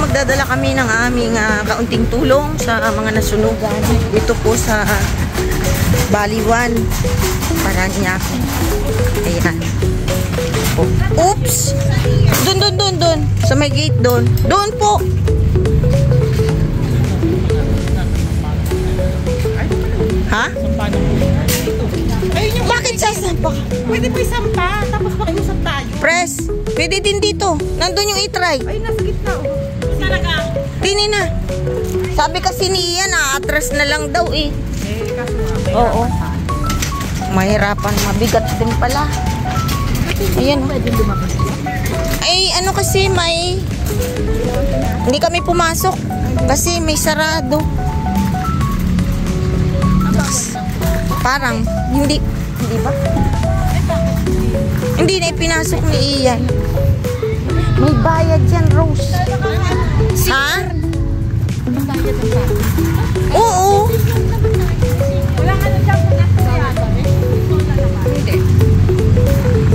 magdadala kami ng aming kaunting tulong sa mga nasunugan dito po sa Baliwan, Parañaque. Ayan. Oops! Doon. Sa may gate doon. Doon po. Ha? Bakit sasampa? Pwede po isampa, tapos makiusap tayo. Press, pwede din dito. Nandun yung i-try. Ay, nasa gitna. Talaga? Tini na. Sabi kasi ni Ian, atras na lang daw eh. Kaso nga. Oo. Mahirapan, mabigat din pala. Ayan. Ay, ano kasi may... Hindi kami pumasok. Kasi may sarado. Parang, hindi ba? Hindi na ipinasok ni Ian. May bayad yan, Rose. Ha? Oo.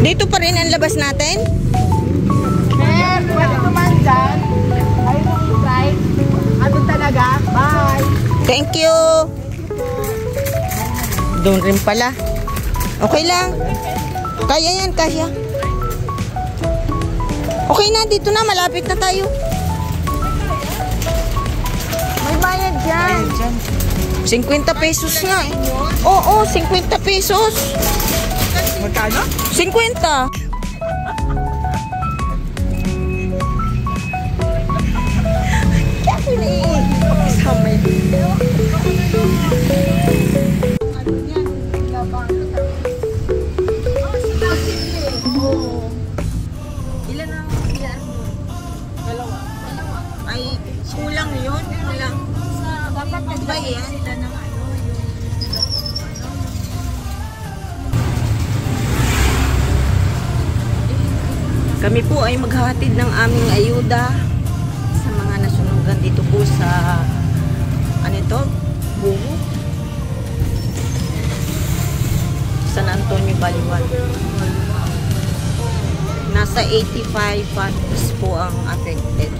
Dito pa rin ang labas natin? Pwede naman dyan. Ayun yung drive. Ano talaga? Bye. Thank you. Doon rin pala. Okay lang. Kaya yan, kaya. Okay na, dito na. Malapit na tayo. May bayad dyan. 50 pesos nga. Oo, 50 pesos. Magkano? 50. Kulang yun, kulang. Dapat nagbayad sila ng ano, Kami po ay maghahatid ng aming ayuda sa mga nasunugan dito po sa ano ito? Buho? San Antonio, Baliwan. Nasa 85 families po ang affected.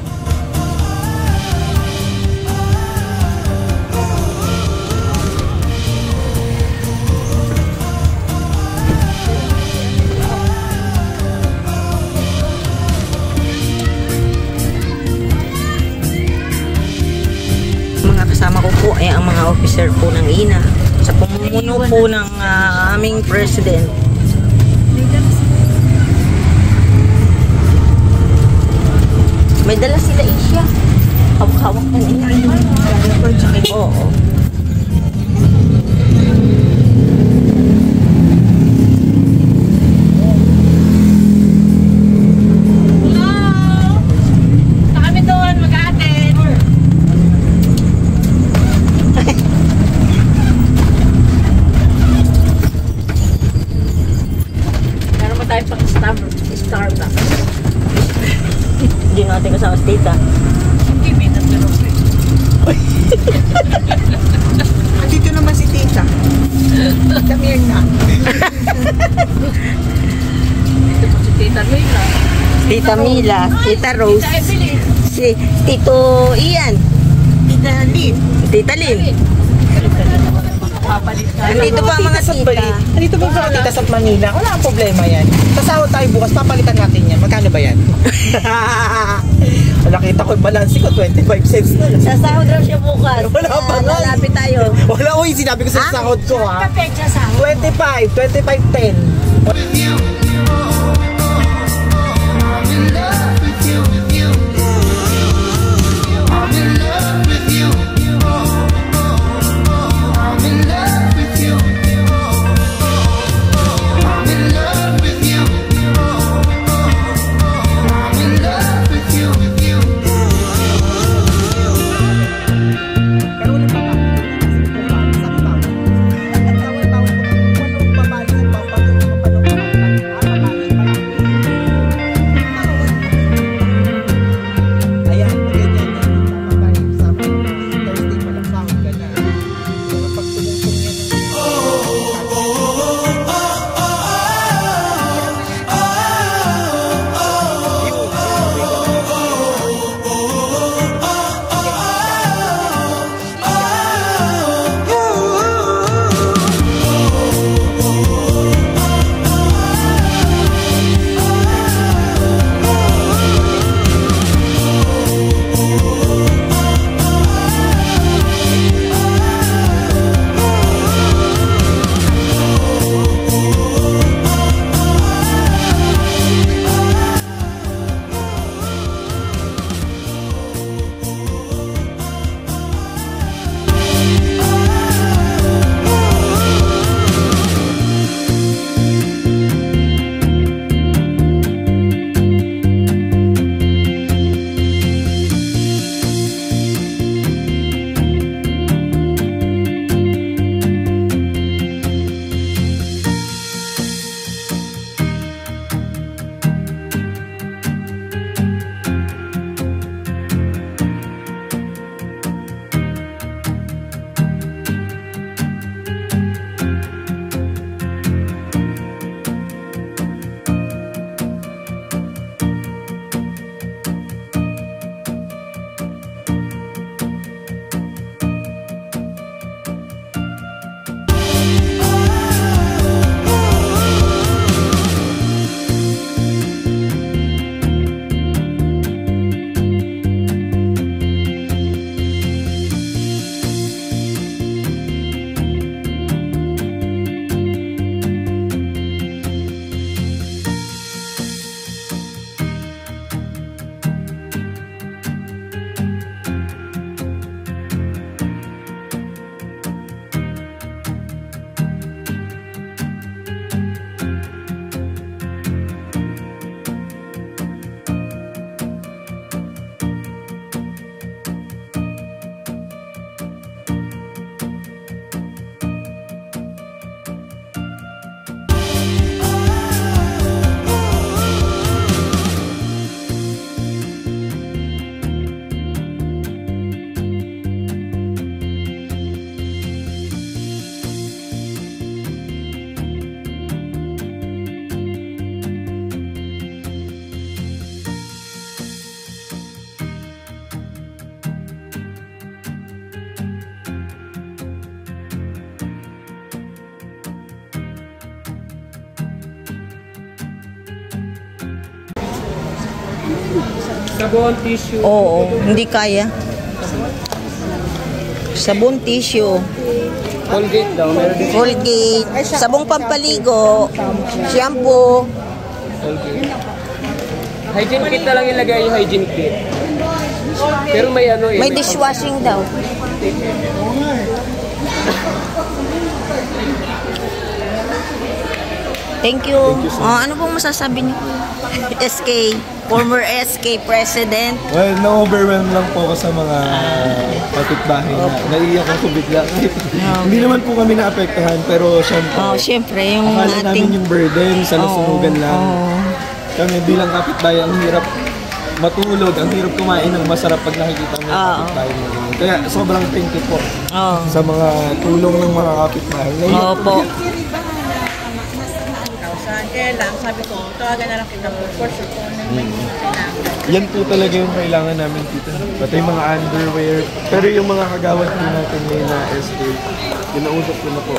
Kasama ko po ay ang mga officer po ng INA sa pamumuno po ng aming president. May dala sila Asia. Hawak-hawak na nila. Oo. Starbucks. Hindi natin kasama si Tita. Hindi, may naglalong eh. Andito naman si Tita. Tita Mirna. Dito po si Tita Mila. Tita Mila, Tita Rose. Si Tito Ian. Tita Lynn. Tita Lynn. Nandito pa ang mga tita. Nandito pa ang tita sa Manila. Wala ang problema yan. Sasahod tayo bukas, papalitan natin yan. Magkano ba yan? Nakita ko yung balance ko, 25 cents na lang. Sasahod raw siya bukas. Wala pa nga. Lalapit tayo. Wala, uy, sinabi ko sa sahod ko ha. 25, 25.10. With you, I'm in love with you, I'm in love with you, I'm in love with you, I'm in love with you, I'm in love with you. Pero wala pa pa. Sa pa. At tawag-tawag ko, walang babae sa pagpapalong. Sabon, tissue. Oo, hindi kaya. Sabon, tissue, Colgate daw, meron din. Colgate, sabong pampaligo, shampoo. Colgate. Hygiene kit na lang ilagay yung hygiene kit. Pero may ano eh. May dishwashing daw. Thank you. Ano pong masasabi niyo? SK, former SK president. Well, na-overwhelm lang po ako sa mga kapitbahay na naiiyak ako bigla. Hindi naman po kami naapektuhan, pero syempre, Siyempre, yung akala namin ating... yung burden sa nasunugan lang. Oo. Kami bilang kapitbahay, ang hirap matulog, ang hirap kumain ng masarap pag nakikita mo yung kapitbahay mo. Kaya sobrang thank you po sa mga tulong ng mga kapitbahay. Opo. Kaya lang, sabi ko, tawagan na lang kita po. For sure po, Yan po talaga yung kailangan namin dito. Pati yung mga underwear. Pero yung mga kagawad po natin ngayon na SK, ginausap ko na po.